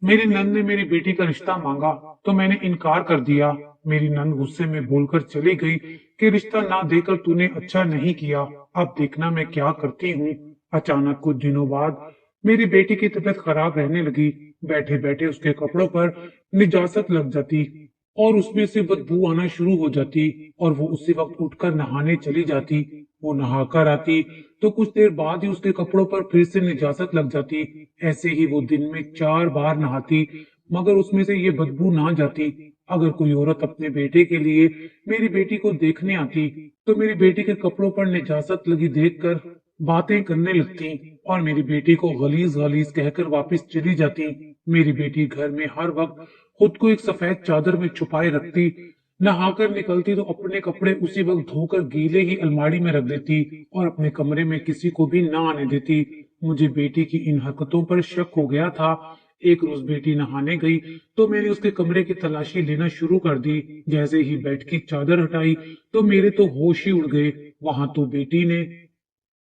मेरी नंद ने मेरी बेटी का रिश्ता मांगा तो मैंने इनकार कर दिया। मेरी नंद गुस्से में बोलकर चली गई कि रिश्ता ना देकर तूने अच्छा नहीं किया, अब देखना मैं क्या करती हूँ। अचानक कुछ दिनों बाद मेरी बेटी की तबीयत खराब रहने लगी। बैठे बैठे उसके कपड़ों पर निजासत लग जाती और उसमें से बदबू आना शुरू हो जाती और वो उसी वक्त उठकर नहाने चली जाती। वो नहाकर आती तो कुछ देर बाद ही उसके कपड़ों पर फिर से निजासत लग जाती। ऐसे ही वो दिन में 4 बार नहाती मगर उसमें से ये बदबू ना जाती। अगर कोई औरत अपने बेटे के लिए मेरी बेटी को देखने आती तो मेरी बेटी के कपड़ों पर निजासत लगी देखकर बातें करने लगती और मेरी बेटी को गलीज गलीज कहकर वापस चली जाती। मेरी बेटी घर में हर वक्त खुद को एक सफेद चादर में छुपाए रखती। नहाकर निकलती तो अपने कपड़े उसी वक्त धोकर गीले ही अलमारी में रख देती और अपने कमरे में किसी को भी ना आने देती। मुझे बेटी की इन हरकतों पर शक हो गया था। एक रोज बेटी नहाने गई तो मैंने उसके कमरे की तलाशी लेना शुरू कर दी। जैसे ही बेड की चादर हटाई तो मेरे तो होश ही उड़ गए। वहां तो बेटी ने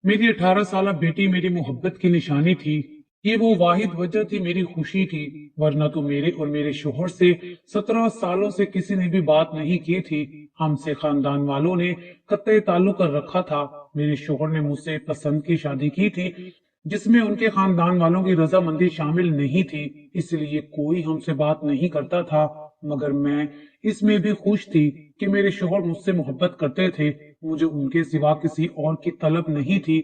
मेरी 18 साल बेटी मेरी मोहब्बत की निशानी थी। ये वो वाहिद वजह थी मेरी खुशी की, वरना तो मेरे और मेरे शोहर से 17 सालों से किसी ने भी बात नहीं की थी। हमसे खानदान वालों ने कत्ते ताल्लुक कर रखा था। मेरे शोहर ने मुझसे पसंद की शादी की थी जिसमें उनके खानदान वालों की रजामंदी शामिल नहीं थी, इसलिए कोई हमसे बात नहीं करता था। मगर मैं इसमें भी खुश थी कि मेरे शोहर मुझसे मोहब्बत करते थे। मुझे उनके सिवा किसी और की तलब नहीं थी।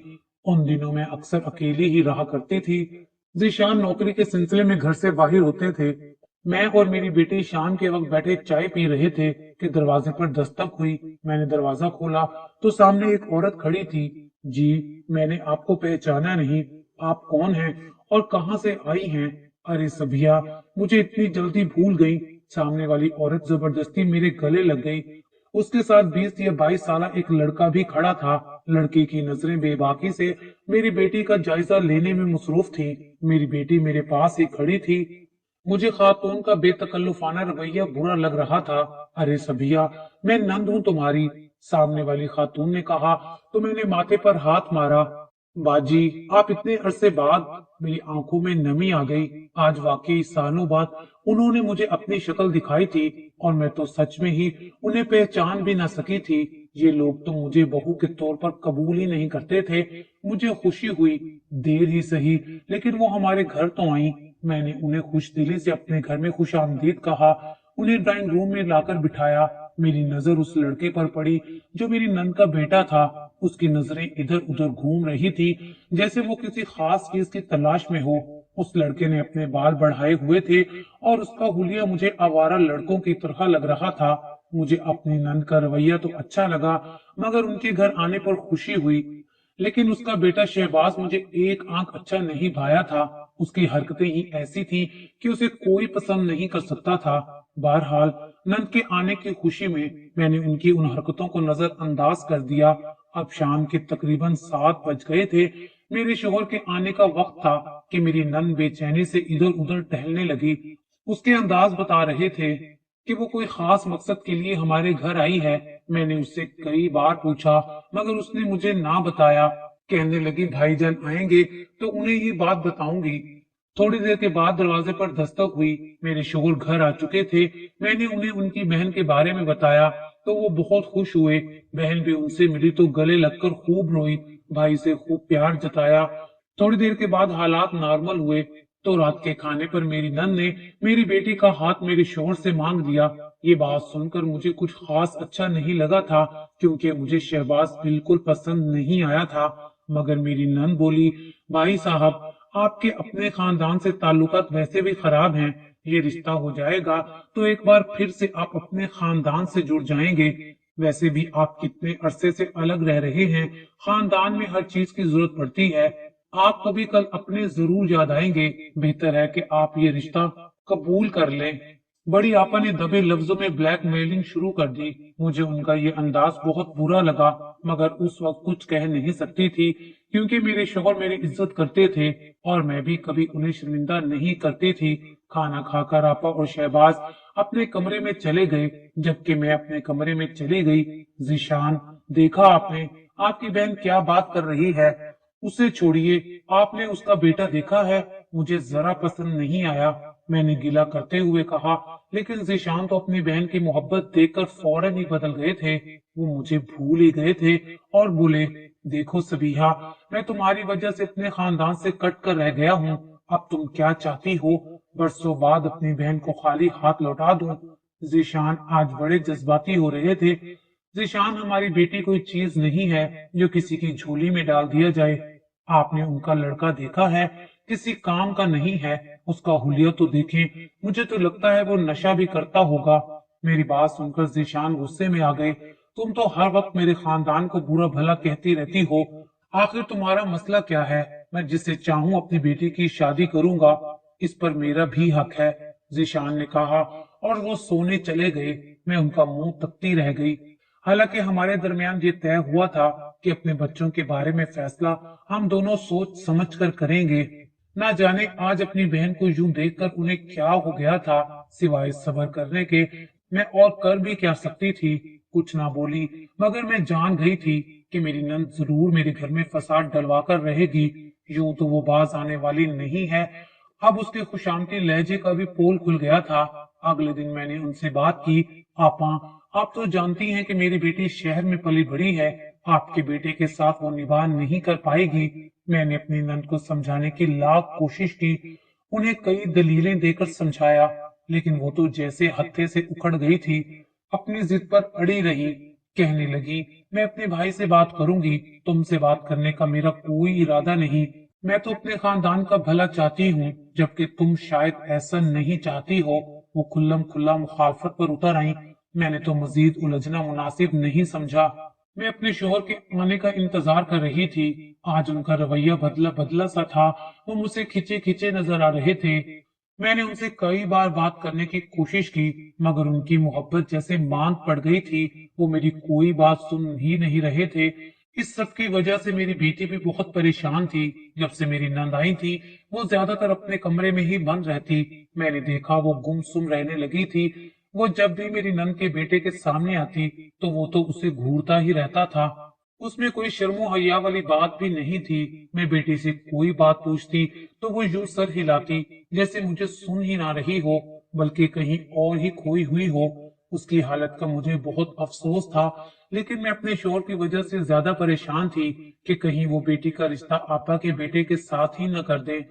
उन दिनों में अक्सर अकेली ही रहा करती थी। जीशान नौकरी के सिलसिले में घर से बाहर होते थे। मैं और मेरी बेटी शाम के वक्त बैठे चाय पी रहे थे कि दरवाजे पर दस्तक हुई। मैंने दरवाजा खोला तो सामने एक औरत खड़ी थी। जी, मैंने आपको पहचाना नहीं। आप कौन हैं और कहां से आई हैं? अरे सभिया, मुझे इतनी जल्दी भूल गई। सामने वाली औरत जबरदस्ती मेरे गले लग गई। उसके साथ 20 या 22 साल एक लड़का भी खड़ा था। लड़के की नजरें बेबाकी से मेरी बेटी का जायजा लेने में मसरूफ थी। मेरी बेटी मेरे पास ही खड़ी थी। मुझे खातून का बेतकल्लुफाना रवैया बुरा लग रहा था। अरे सभिया, मैं नंद हूँ तुम्हारी, सामने वाली खातून ने कहा तो मैंने माथे पर हाथ मारा। बाजी, आप इतने अरसे बाद। मेरी आंखों में नमी आ गई। आज वाकई सालों बाद उन्होंने मुझे अपनी शक्ल दिखाई थी और मैं तो सच में ही उन्हें पहचान भी न सकी थी। ये लोग तो मुझे बहू के तौर पर कबूल ही नहीं करते थे। मुझे खुशी हुई, देर ही सही, लेकिन वो हमारे घर तो आई। मैंने उन्हें खुश दिली से अपने घर में खुश आमदीद कहा, उन्हें ड्राइंग रूम में लाकर बिठाया। मेरी नजर उस लड़के पर पड़ी जो मेरी नंद का बेटा था। उसकी नजरें इधर उधर घूम रही थी जैसे वो किसी खास चीज की तलाश में हो। उस लड़के ने अपने बाल बढ़ाए हुए थे और उसका हुलिया मुझे आवारा लड़कों की तरह लग रहा था। मुझे अपनी नंद का रवैया तो अच्छा लगा मगर उनके घर आने पर खुशी हुई। लेकिन उसका बेटा शहबाज मुझे एक आंख अच्छा नहीं भाया था। उसकी हरकतें ही ऐसी थी कि उसे कोई पसंद नहीं कर सकता था। बहरहाल नंद के आने की खुशी में मैंने उनकी उन हरकतों को नजरअंदाज कर दिया। अब शाम के तकरीबन 7 बज गए थे। मेरे शोहर के आने का वक्त था कि मेरी नंद बेचैनी से इधर उधर टहलने लगी। उसके अंदाज बता रहे थे कि वो कोई खास मकसद के लिए हमारे घर आई है। मैंने उससे कई बार पूछा मगर उसने मुझे ना बताया। कहने लगी भाईजान आएंगे तो उन्हें ये बात बताऊंगी। थोड़ी देर के बाद दरवाजे पर दस्तक हुई। मेरे शोहर घर आ चुके थे। मैंने उन्हें उनकी बहन के बारे में बताया तो वो बहुत खुश हुए। बहन भी उनसे मिली तो गले लगकर खूब रोई, भाई से खूब प्यार जताया। थोड़ी देर के बाद हालात नॉर्मल हुए तो रात के खाने पर मेरी नंद ने मेरी बेटी का हाथ मेरे शोहर से मांग दिया। ये बात सुनकर मुझे कुछ खास अच्छा नहीं लगा था क्योंकि मुझे शहबाज बिल्कुल पसंद नहीं आया था। मगर मेरी नंद बोली, भाई साहब, आपके अपने खानदान से ताल्लुकात वैसे भी खराब हैं। ये रिश्ता हो जाएगा तो एक बार फिर से आप अपने खानदान से जुड़ जाएंगे। वैसे भी आप कितने अरसे से अलग रह रहे हैं। खानदान में हर चीज की जरूरत पड़ती है। आप कभी कल अपने जरूर याद आएंगे। बेहतर है कि आप ये रिश्ता कबूल कर लें। बड़ी आपा ने दबे लफ्जों में ब्लैकमेलिंग शुरू कर दी। मुझे उनका ये अंदाज बहुत बुरा लगा मगर उस वक्त कुछ कह नहीं सकती थी क्योंकि मेरे शोहर मेरी इज्जत करते थे और मैं भी कभी उन्हें शर्मिंदा नहीं करती थी। खाना खाकर आपा और शहबाज अपने कमरे में चले गए जबकि मैं अपने कमरे में चली गई। जीशान, देखा आपने आपकी बहन क्या बात कर रही है? उसे छोड़िए, आपने उसका बेटा देखा है? मुझे जरा पसंद नहीं आया, मैंने गिला करते हुए कहा। लेकिन जीशान तो अपनी बहन की मोहब्बत देखकर फौरन ही बदल गए थे। वो मुझे भूल ही गए थे और बोले, देखो सबीहा, मैं तुम्हारी वजह से अपने खानदान से कट कर रह गया हूँ। अब तुम क्या चाहती हो? बरसों बाद अपनी बहन को खाली हाथ लौटा दूं? जीशान आज बड़े जज्बाती हो रहे थे। जीशान, हमारी बेटी कोई चीज नहीं है जो किसी की झोली में डाल दिया जाए। आपने उनका लड़का देखा है? किसी काम का नहीं है। उसका हुलिया तो देखें, मुझे तो लगता है वो नशा भी करता होगा। मेरी बात सुनकर जीशान गुस्से में आ गए। तुम तो हर वक्त मेरे खानदान को बुरा भला कहती रहती हो। आखिर तुम्हारा मसला क्या है? मैं जिससे चाहूं अपनी बेटी की शादी करूंगा, इस पर मेरा भी हक है, जीशान ने कहा। और वो सोने चले गए। मैं उनका मुंह तकती रह गई। हालांकि हमारे दरमियान ये तय हुआ था कि अपने बच्चों के बारे में फैसला हम दोनों सोच समझ कर करेंगे। ना जाने आज अपनी बहन को यूं देखकर उन्हें क्या हो गया था। सिवाय सब्र करने के मैं और कर भी क्या सकती थी? कुछ ना बोली, मगर मैं जान गई थी कि मेरी नंद जरूर मेरे घर में फसाद डलवा कर रहेगी। यूं तो वो बाज आने वाली नहीं है। अब उसके खुशामदी लहजे का भी पोल खुल गया था। अगले दिन मैंने उनसे बात की। आपा, आप तो जानती हैं कि मेरी बेटी शहर में पली बड़ी है। आपके बेटे के साथ वो निभाह नहीं कर पाएगी। मैंने अपनी नंद को समझाने की लाख कोशिश की, उन्हें कई दलीलें देकर समझाया, लेकिन वो तो जैसे हत्थे से उखड़ गई थी। अपनी जिद पर अड़ी रही। कहने लगी, मैं अपने भाई से बात करूंगी, तुमसे बात करने का मेरा कोई इरादा नहीं। मैं तो अपने खानदान का भला चाहती हूँ, जबकि तुम शायद ऐसा नहीं चाहती हो। वो खुल्लम खुल्ला मुखालफत पर उतर आई। मैंने तो मजीद उलझना मुनासिब नहीं समझा। मैं अपने शोहर के आने का इंतजार कर रही थी। आज उनका रवैया बदला बदला सा था। वो मुझसे खिंचे खिंचे नजर आ रहे थे। मैंने उनसे कई बार बात करने की कोशिश की, मगर उनकी मोहब्बत जैसे मांद पड़ गई थी। वो मेरी कोई बात सुन ही नहीं रहे थे। इस सब की वजह से मेरी बेटी भी बहुत परेशान थी। जब से मेरी नंद आई थी, वो ज्यादातर अपने कमरे में ही बंद रहती। मैंने देखा वो गुमसुम रहने लगी थी। वो जब भी मेरी नंद के बेटे के सामने आती, तो वो तो उसे घूरता ही रहता था। उसमें कोई शर्मो हया वाली बात भी नहीं थी। मैं बेटी से कोई बात पूछती तो वो यूं सर हिलाती, जैसे मुझे सुन ही ना रही हो, बल्कि कहीं और ही खोई हुई हो। उसकी हालत का मुझे बहुत अफसोस था, लेकिन मैं अपने शोहर की वजह से ज्यादा परेशान थी कि कहीं वो बेटी का रिश्ता आपा के बेटे के साथ ही न कर दे।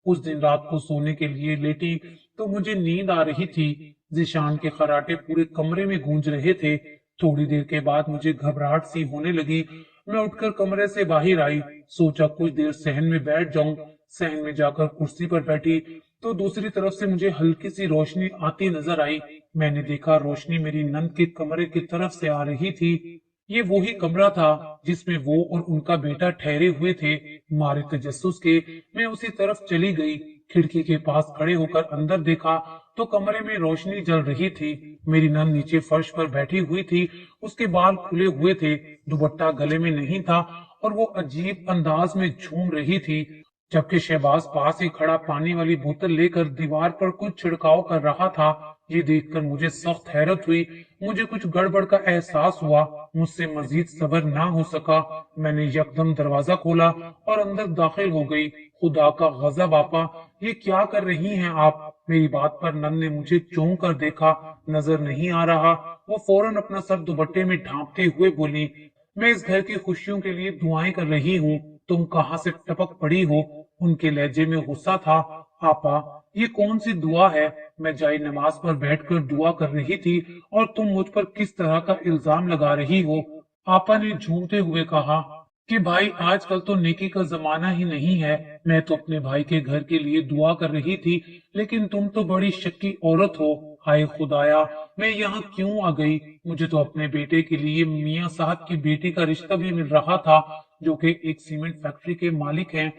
उस दिन रात को सोने के लिए लेटी तो मुझे नींद आ रही थी। जिशान के खराटे पूरे कमरे में गूंज रहे थे। थोड़ी देर के बाद मुझे घबराहट सी होने लगी। मैं उठकर कमरे से बाहर आई। सोचा कुछ देर सहन में बैठ जाऊं। सहन में जाकर कुर्सी पर बैठी तो दूसरी तरफ से मुझे हल्की सी रोशनी आती नजर आई। मैंने देखा रोशनी मेरी नंद के कमरे की तरफ से आ रही थी। ये वही कमरा था जिसमें वो और उनका बेटा ठहरे हुए थे। मारे तजस्सुस के मैं उसी तरफ चली गई। खिड़की के पास खड़े होकर अंदर देखा तो कमरे में रोशनी जल रही थी। मेरी नंद नीचे फर्श पर बैठी हुई थी। उसके बाल खुले हुए थे, दुपट्टा गले में नहीं था और वो अजीब अंदाज में झूम रही थी। जबकि शहबाज पास ही खड़ा पानी वाली बोतल लेकर दीवार पर कुछ छिड़काव कर रहा था। ये देखकर मुझे सख्त हैरत हुई। मुझे कुछ गड़बड़ का एहसास हुआ। मुझसे मजीद सब्र ना हो सका। मैंने यकदम दरवाजा खोला और अंदर दाखिल हो गई। खुदा का गजब आपा, ये क्या कर रही हैं आप? मेरी बात पर नन ने मुझे चौंक कर देखा। नजर नहीं आ रहा। वो फौरन अपना सर दुपट्टे में ढांपते हुए बोली, मैं इस घर की खुशियों के लिए दुआएं कर रही हूँ। तुम कहाँ से टपक पड़ी हो? उनके लहजे में गुस्सा था। आपा, ये कौन सी दुआ है? मैं जाए नमाज पर बैठकर दुआ कर रही थी और तुम मुझ पर किस तरह का इल्जाम लगा रही हो? आपा ने झूमते हुए कहा कि भाई, आजकल तो नेकी का जमाना ही नहीं है। मैं तो अपने भाई के घर के लिए दुआ कर रही थी, लेकिन तुम तो बड़ी शक्की औरत हो। हाय खुदाया, मैं यहाँ क्यों आ गई? मुझे तो अपने बेटे के लिए मियाँ साहब की बेटी का रिश्ता भी मिल रहा था, जो कि एक सीमेंट फैक्ट्री के मालिक हैं।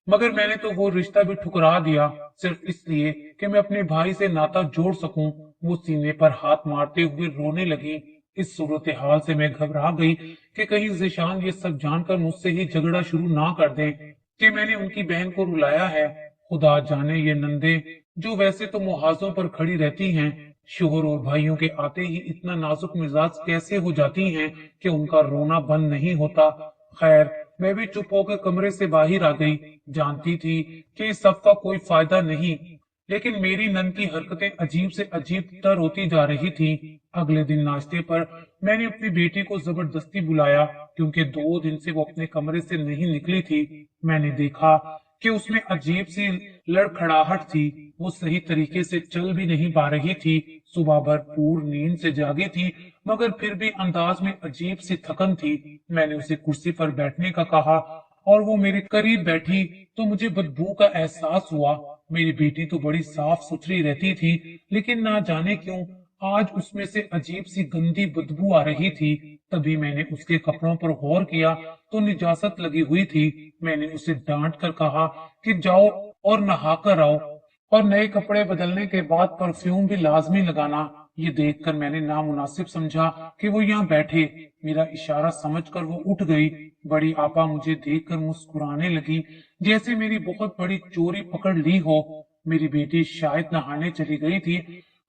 मगर मैंने तो वो रिश्ता भी ठुकरा दिया, सिर्फ इसलिए कि मैं अपने भाई से नाता जोड़ सकूं। वो सीने पर हाथ मारते हुए रोने लगी। इस सूरत हाल से मैं घबरा गई कि कहीं जीशान ये सब जानकर मुझसे ही झगड़ा शुरू ना कर दे कि मैंने उनकी बहन को रुलाया है। खुदा जाने ये नंदे, जो वैसे तो मुहाजों पर खड़ी रहती हैं, शोहर और भाइयों के आते ही इतना नाजुक मिजाज कैसे हो जाती हैं कि उनका रोना बंद नहीं होता। खैर, मैं भी चुप होकर कमरे से बाहर आ गई। जानती थी कि इस सब का कोई फायदा नहीं, लेकिन मेरी नन की हरकतें अजीब से अजीब तर होती जा रही थी। अगले दिन नाश्ते पर मैंने अपनी बेटी को जबरदस्ती बुलाया, क्योंकि 2 दिन से वो अपने कमरे से नहीं निकली थी। मैंने देखा कि उसमें अजीब सी लड़खड़ाहट थी। वो सही तरीके से चल भी नहीं पा रही थी। सुबह भरपूर नींद से जागी थी, मगर फिर भी अंदाज में अजीब सी थकन थी। मैंने उसे कुर्सी पर बैठने का कहा और वो मेरे करीब बैठी तो मुझे बदबू का एहसास हुआ। मेरी बेटी तो बड़ी साफ सुथरी रहती थी, लेकिन ना जाने क्यों आज उसमें से अजीब सी गंदी बदबू आ रही थी। तभी मैंने उसके कपड़ों पर गौर किया तो निजासत लगी हुई थी। मैंने उसे डांट कर कहा कि जाओ और नहा कर आओ, और नए कपड़े बदलने के बाद परफ्यूम भी लाजमी लगाना। ये देखकर मैंने नामुनासिब समझा कि वो यहाँ बैठे। मेरा इशारा समझकर वो उठ गई। बड़ी आपा मुझे देखकर मुस्कुराने लगी, जैसे मेरी बहुत बड़ी चोरी पकड़ ली हो। मेरी बेटी शायद नहाने चली गई थी।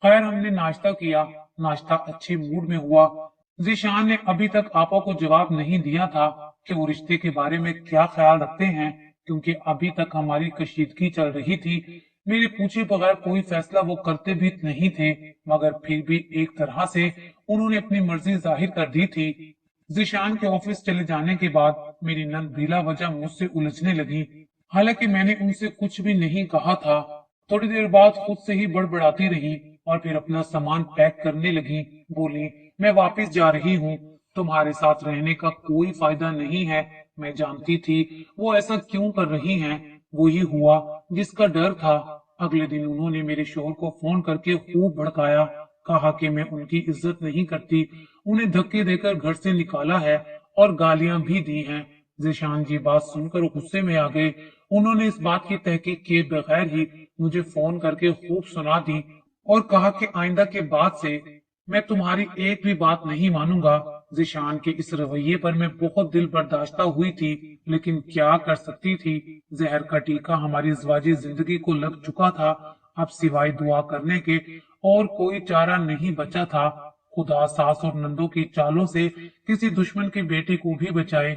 खैर, हमने नाश्ता किया। नाश्ता अच्छे मूड में हुआ। जीशान ने अभी तक आपा को जवाब नहीं दिया था कि वो रिश्ते के बारे में क्या ख्याल रखते हैं, क्योंकि अभी तक हमारी कशीदगी चल रही थी। मेरे पूछे बगैर कोई फैसला वो करते भी नहीं थे, मगर फिर भी एक तरह से उन्होंने अपनी मर्जी जाहिर कर दी थी। जीशान के ऑफिस चले जाने के बाद मेरी नंद बिला वजह मुझसे उलझने लगी, हालांकि मैंने उनसे कुछ भी नहीं कहा था। थोड़ी देर बाद खुद से ही बड़बड़ाती रही और फिर अपना सामान पैक करने लगी। बोली, मैं वापस जा रही हूँ, तुम्हारे साथ रहने का कोई फायदा नहीं है। मैं जानती थी वो ऐसा क्यों कर रही हैं। वही हुआ जिसका डर था। अगले दिन उन्होंने मेरे शोहर को फोन करके खूब भड़काया। कहा कि मैं उनकी इज्जत नहीं करती, उन्हें धक्के देकर घर से निकाला है और गालियां भी दी हैं। जीशान जी बात सुनकर गुस्से में आ गए। उन्होंने इस बात की तहकीक किए बगैर ही मुझे फोन करके खूब सुना दी और कहा कि आइंदा के बाद से मैं तुम्हारी एक भी बात नहीं मानूंगा। जीशान के इस रवैये पर मैं बहुत दिल बर्दाश्ता हुई थी, लेकिन क्या कर सकती थी। जहर का टीका हमारी ज़िंदगी जिंदगी को लग चुका था। अब सिवाय दुआ करने के और कोई चारा नहीं बचा था। खुदा सास और नंदों की चालों से किसी दुश्मन की बेटी को भी बचाए।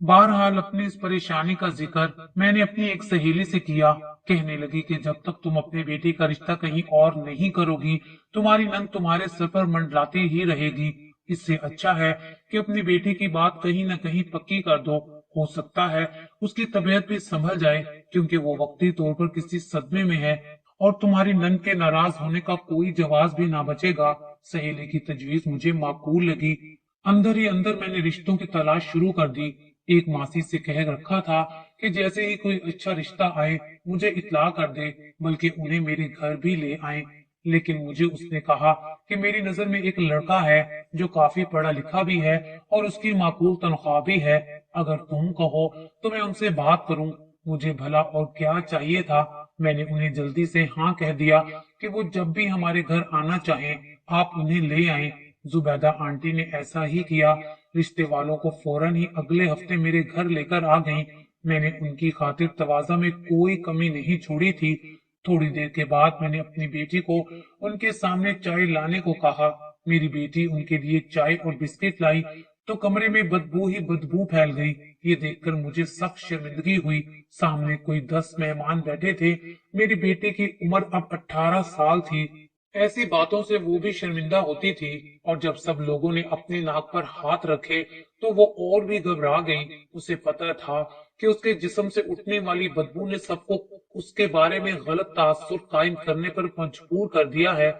बहरहाल अपनी इस परेशानी का जिक्र मैंने अपनी एक सहेली से किया। कहने लगी कि जब तक तुम अपनी बेटी का रिश्ता कहीं और नहीं करोगी, तुम्हारी नंद तुम्हारे सर पर मंडलाती ही रहेगी। इससे अच्छा है कि अपनी बेटी की बात कहीं न कहीं पक्की कर दो। हो सकता है उसकी तबीयत भी संभल जाए, क्योंकि वो वक्ती तौर पर किसी सदमे में है और तुम्हारी नंद के नाराज होने का कोई जवाब भी ना बचेगा। सहेली की तजवीज मुझे माकूल लगी। अंदर ही अंदर मैंने रिश्तों की तलाश शुरू कर दी। एक मासी से कह रखा था कि जैसे ही कोई अच्छा रिश्ता आए मुझे इत्तला कर दे, बल्कि उन्हें मेरे घर भी ले आए। लेकिन मुझे उसने कहा कि मेरी नजर में एक लड़का है जो काफी पढ़ा लिखा भी है और उसकी माकूल तनख्वाह भी है। अगर तुम कहो तो मैं उनसे बात करूं। मुझे भला और क्या चाहिए था। मैंने उन्हें जल्दी से हाँ कह दिया कि वो जब भी हमारे घर आना चाहें आप उन्हें ले आएं। जुबैदा आंटी ने ऐसा ही किया। रिश्ते वालों को फौरन ही अगले हफ्ते मेरे घर लेकर आ गईं। मैंने उनकी खातिर तवाज़ा में कोई कमी नहीं छोड़ी थी। थोड़ी देर के बाद मैंने अपनी बेटी को उनके सामने चाय लाने को कहा। मेरी बेटी उनके लिए चाय और बिस्किट लाई तो कमरे में बदबू ही बदबू फैल गई। ये देखकर मुझे सख्त शर्मिंदगी हुई। सामने कोई 10 मेहमान बैठे थे। मेरी बेटी की उम्र अब 18 साल थी। ऐसी बातों से वो भी शर्मिंदा होती थी, और जब सब लोगों ने अपने नाक पर हाथ रखे तो वो और भी घबरा गई। उसे पता था कि उसके जिस्म से उठने वाली बदबू ने सबको उसके बारे में गलत तासुर कायम करने पर मजबूर कर दिया है।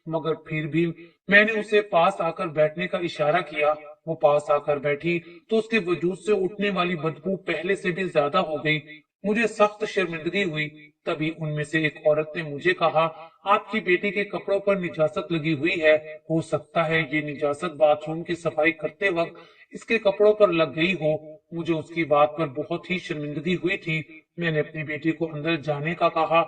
मगर फिर भी मैंने उसे पास आकर बैठने का इशारा किया। वो पास आकर बैठी तो उसके वजूद से उठने वाली बदबू पहले से भी ज्यादा हो गई। मुझे सख्त शर्मिंदगी हुई। तभी उनमें से एक औरत ने मुझे कहा, आपकी बेटी के कपड़ों पर निजासत लगी हुई है। हो सकता है ये निजासत बाथरूम की सफाई करते वक्त इसके कपड़ों पर लग गई हो। मुझे उसकी बात पर बहुत ही शर्मिंदगी हुई थी। मैंने अपनी बेटी को अंदर जाने का कहा।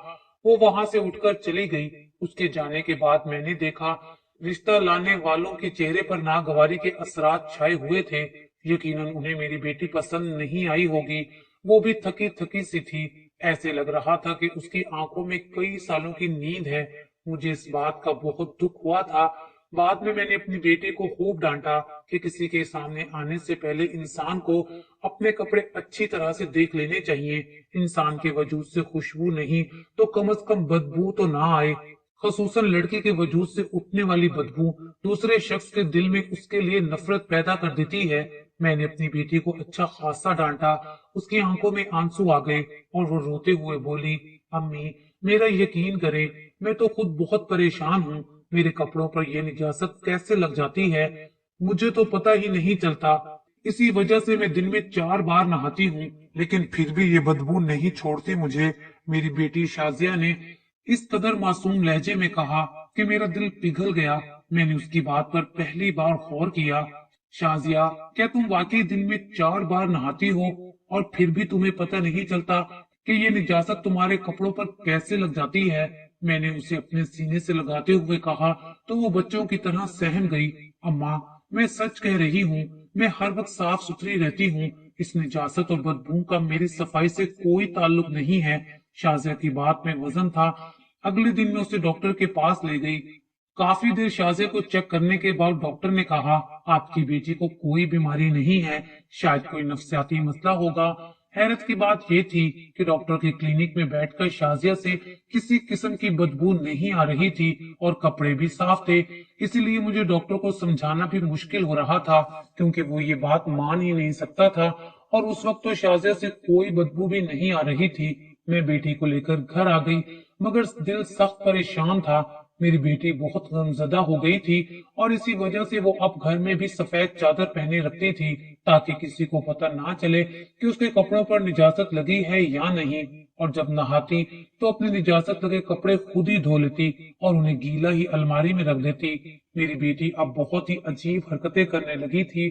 वो वहां से उठकर चली गई। उसके जाने के बाद मैंने देखा रिश्ता लाने वालों के चेहरे पर नागवारी के असरात छाए हुए थे। यकीनन उन्हें मेरी बेटी पसंद नहीं आई होगी। वो भी थकी थकी सी थी। ऐसे लग रहा था कि उसकी आंखों में कई सालों की नींद है। मुझे इस बात का बहुत दुख हुआ था। बाद में मैंने अपनी बेटी को खूब डांटा कि किसी के सामने आने से पहले इंसान को अपने कपड़े अच्छी तरह से देख लेने चाहिए। इंसान के वजूद से खुशबू नहीं तो कम से कम बदबू तो ना आए। खसूसन लड़की के वजूद से उठने वाली बदबू दूसरे शख्स के दिल में उसके लिए नफरत पैदा कर देती है। मैंने अपनी बेटी को अच्छा खासा डांटा। उसकी आंखों में आंसू आ गए और वो रोते हुए बोली, अम्मी मेरा यकीन करें, मैं तो खुद बहुत परेशान हूँ। मेरे कपड़ों पर यह निजात कैसे लग जाती है, मुझे तो पता ही नहीं चलता। इसी वजह से मैं दिन में 4 बार नहाती हूँ, लेकिन फिर भी ये बदबू नहीं छोड़ती मुझे। मेरी बेटी शाजिया ने इस कदर मासूम लहजे में कहा कि मेरा दिल पिघल गया। मैंने उसकी बात पर पहली बार गौर किया। शाजिया, क्या तुम वाकई दिन में 4 बार नहाती हो और फिर भी तुम्हें पता नहीं चलता कि ये निजात तुम्हारे कपड़ों पर कैसे लग जाती है? मैंने उसे अपने सीने से लगाते हुए कहा तो वो बच्चों की तरह सहम गई। अम्मा, मैं सच कह रही हूँ, मैं हर वक्त साफ सुथरी रहती हूँ। इस निजात और बदबू का मेरी सफाई से कोई ताल्लुक नहीं है। शाजिया की बात में वजन था। अगले दिन मैं उसे डॉक्टर के पास ले गई। काफी देर शाजिया को चेक करने के बाद डॉक्टर ने कहा, आपकी बेटी को कोई बीमारी नहीं है, शायद कोई नफ्सियाती मसला होगा। हैरत की बात यह थी कि डॉक्टर के क्लिनिक में बैठकर शाजिया से किसी किस्म की बदबू नहीं आ रही थी और कपड़े भी साफ थे। इसीलिए मुझे डॉक्टर को समझाना भी मुश्किल हो रहा था, क्योंकि वो ये बात मान ही नहीं सकता था। और उस वक्त तो शाजिया से कोई बदबू भी नहीं आ रही थी। मैं बेटी को लेकर घर आ गई, मगर दिल सख्त परेशान था। मेरी बेटी बहुत गमजदा हो गई थी और इसी वजह से वो अब घर में भी सफेद चादर पहने रखती थी, ताकि किसी को पता ना चले कि उसके कपड़ों पर निजात लगी है या नहीं। और जब नहाती तो अपने निजात लगे कपड़े खुद ही धो लेती और उन्हें गीला ही अलमारी में रख देती। मेरी बेटी अब बहुत ही अजीब हरकतें करने लगी थी।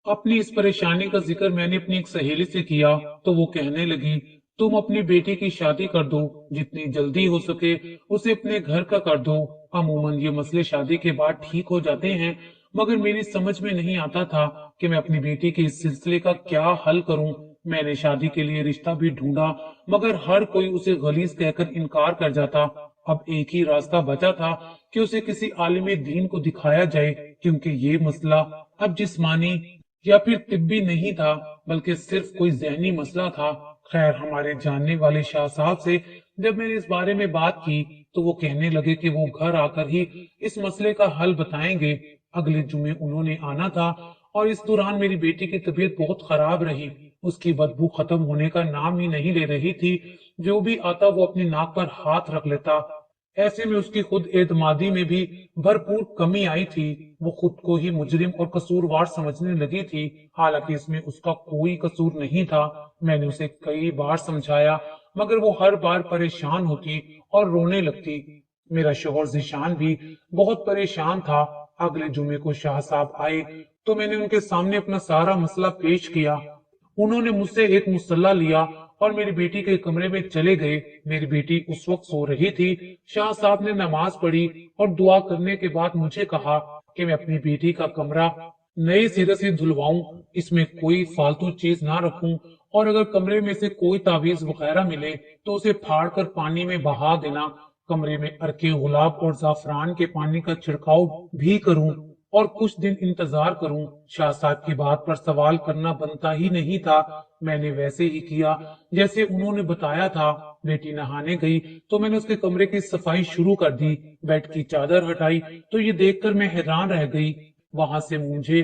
अपनी इस परेशानी का जिक्र मैंने अपनी एक सहेली से किया तो वो कहने लगी, तुम अपनी बेटी की शादी कर दो, जितनी जल्दी हो सके उसे अपने घर का कर दो। अमूमन ये मसले शादी के बाद ठीक हो जाते हैं, मगर मेरी समझ में नहीं आता था कि मैं अपनी बेटी के इस सिलसिले का क्या हल करूं। मैंने शादी के लिए रिश्ता भी ढूंढा, मगर हर कोई उसे गलीज कहकर इनकार कर जाता। अब एक ही रास्ता बचा था कि उसे किसी आलिम दीन को दिखाया जाए, क्योंकि ये मसला अब जिस्मानी या फिर तिब्बी नहीं था, बल्कि सिर्फ कोई जहनी मसला था। खैर, हमारे जानने वाले शाह साहब से जब मैंने इस बारे में बात की तो वो कहने लगे कि वो घर आकर ही इस मसले का हल बताएंगे। अगले जुमे उन्होंने आना था और इस दौरान मेरी बेटी की तबीयत बहुत खराब रही। उसकी बदबू खत्म होने का नाम ही नहीं ले रही थी। जो भी आता वो अपनी नाक पर हाथ रख लेता। ऐसे में उसकी खुद एतमादी में भी भरपूर कमी आई थी। वो खुद को ही मुजरिम और कसूरवार समझने लगी थी, हालांकि इसमें उसका कोई कसूर नहीं था। मैंने उसे कई बार समझाया, मगर वो हर बार परेशान होती और रोने लगती। मेरा शोहर जिशान भी बहुत परेशान था। अगले जुमे को शाह साहब आए तो मैंने उनके सामने अपना सारा मसला पेश किया। उन्होंने मुझसे एक मुसल्ला लिया और मेरी बेटी के कमरे में चले गए। मेरी बेटी उस वक्त सो रही थी। शाह साहब ने नमाज पढ़ी और दुआ करने के बाद मुझे कहा कि मैं अपनी बेटी का कमरा नए सिरे से धुलवाऊं, इसमें कोई फालतू चीज ना रखूं, और अगर कमरे में से कोई तावीज वगैरह मिले तो उसे फाड़ कर पानी में बहा देना। कमरे में अरके गुलाब और जाफरान के पानी का छिड़काव भी करूं और कुछ दिन इंतजार करूं। शाह साहब की बात पर सवाल करना बनता ही नहीं था। मैंने वैसे ही किया जैसे उन्होंने बताया था। बेटी नहाने गई तो मैंने उसके कमरे की सफाई शुरू कर दी। बेड की चादर हटाई तो ये देखकर मैं हैरान रह गई। वहां से मुझे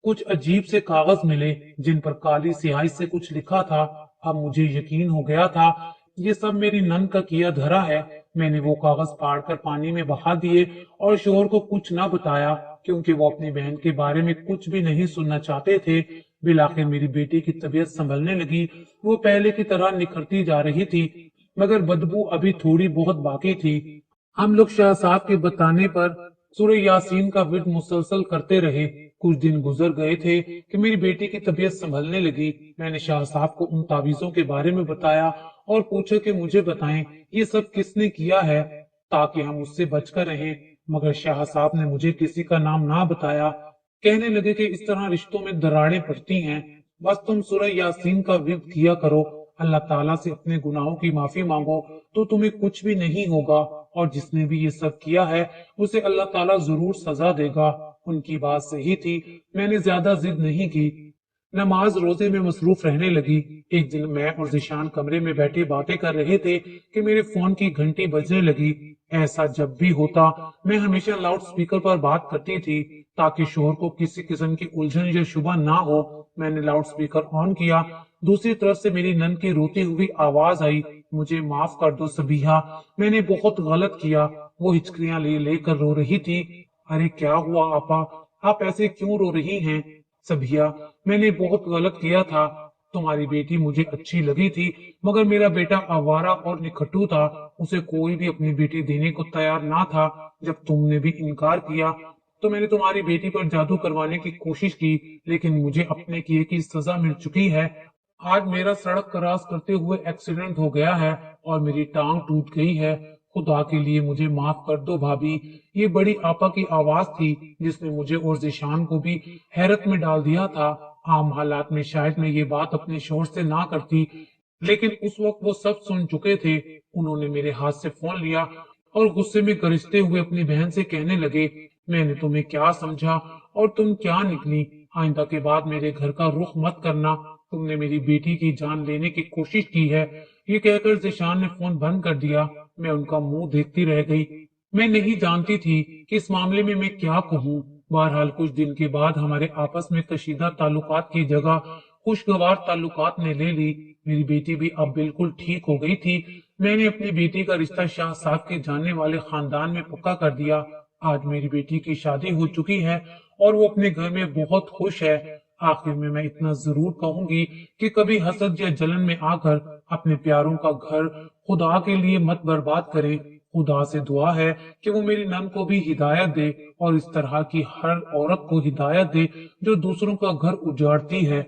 कुछ अजीब से कागज मिले जिन पर काली स्याही से कुछ लिखा था। अब मुझे यकीन हो गया था ये सब मेरी नन का किया धरा है। मैंने वो कागज फाड़कर पानी में बहा दिए और शोहर को कुछ ना बताया, क्योंकि वो अपनी बहन के बारे में कुछ भी नहीं सुनना चाहते थे। बिलाखिर मेरी बेटी की तबीयत संभलने लगी। वो पहले की तरह निखरती जा रही थी, मगर बदबू अभी थोड़ी बहुत बाकी थी। हम लोग शाह साहब के बताने पर सूरह यासीन का विर्द मुसलसल करते रहे। कुछ दिन गुजर गए थे कि मेरी बेटी की तबीयत संभलने लगी। मैंने शाह साहब को उन तावीजों के बारे में बताया और पूछा कि मुझे बताएं ये सब किसने किया है, ताकि हम उससे बचकर रहें। मगर शाह साहब ने मुझे किसी का नाम ना बताया। कहने लगे कि इस तरह रिश्तों में दरारें पड़ती हैं, बस तुम सूरह यासीन का विर्द किया करो, اللہ ताला से अपने गुनाहों की माफी मांगो तो तुम्हें कुछ भी नहीं होगा, और जिसने भी ये सब किया है उसे अल्लाह ताला जरूर सजा देगा। उनकी बात सही थी, मैंने ज्यादा जिद नहीं की। नमाज रोजे में मसरूफ रहने लगी। एक दिन मैं और जिशान कमरे में बैठे बातें कर रहे थे कि मेरे फोन की घंटी बजने लगी। ऐसा जब भी होता मैं हमेशा लाउड स्पीकर पर बात करती थी ताकि शोर को किसी किस्म की उलझन या शुबह ना हो। मैंने लाउड स्पीकर ऑन किया। दूसरी तरफ से मेरी नन की रोती हुई आवाज आई, मुझे माफ कर दो सबिहा, मैंने बहुत गलत किया। वो हिचकियां ले लेकर रो रही थी। अरे क्या हुआ आपा, आप ऐसे क्यों रो रही हैं? सबिया, मैंने बहुत गलत किया था। तुम्हारी बेटी मुझे अच्छी लगी थी, मगर मेरा बेटा आवारा और निकट्टू था। उसे कोई भी अपनी बेटी देने को तैयार ना था। जब तुमने भी इनकार किया तो मैंने तुम्हारी बेटी पर जादू करवाने की कोशिश की, लेकिन मुझे अपने किए की सजा मिल चुकी है। आज मेरा सड़क क्रॉस करते हुए एक्सीडेंट हो गया है और मेरी टांग टूट गई है। खुदा के लिए मुझे माफ कर दो भाभी। ये बड़ी आपा की आवाज थी जिसने मुझे और जिशान को भी हैरत में डाल दिया था। आम हालात में शायद मैं ये बात अपने शोर से ना करती, लेकिन उस वक्त वो सब सुन चुके थे। उन्होंने मेरे हाथ से फोन लिया और गुस्से में गरजते हुए अपनी बहन से कहने लगे, मैंने तुम्हें क्या समझा और तुम क्या निकली। आइंदा के बाद मेरे घर का रुख मत करना। तुमने मेरी बेटी की जान लेने की कोशिश की है। ये कहकर जिशान ने फोन बंद कर दिया। मैं उनका मुंह देखती रह गई। मैं नहीं जानती थी कि इस मामले में मैं क्या कहूँ। बहरहाल कुछ दिन के बाद हमारे आपस में कशीदा ताल्लुकात की जगह खुशगवार ताल्लुकात ने ले ली। मेरी बेटी भी अब बिल्कुल ठीक हो गई थी। मैंने अपनी बेटी का रिश्ता शाह साहब के जानने वाले खानदान में पक्का कर दिया। आज मेरी बेटी की शादी हो चुकी है और वो अपने घर में बहुत खुश है। आखिर में मैं इतना जरूर कहूंगी कि कभी हसद या जलन में आकर अपने प्यारों का घर खुदा के लिए मत बर्बाद करें। खुदा से दुआ है कि वो मेरी नन को भी हिदायत दे और इस तरह की हर औरत को हिदायत दे जो दूसरों का घर उजाड़ती है।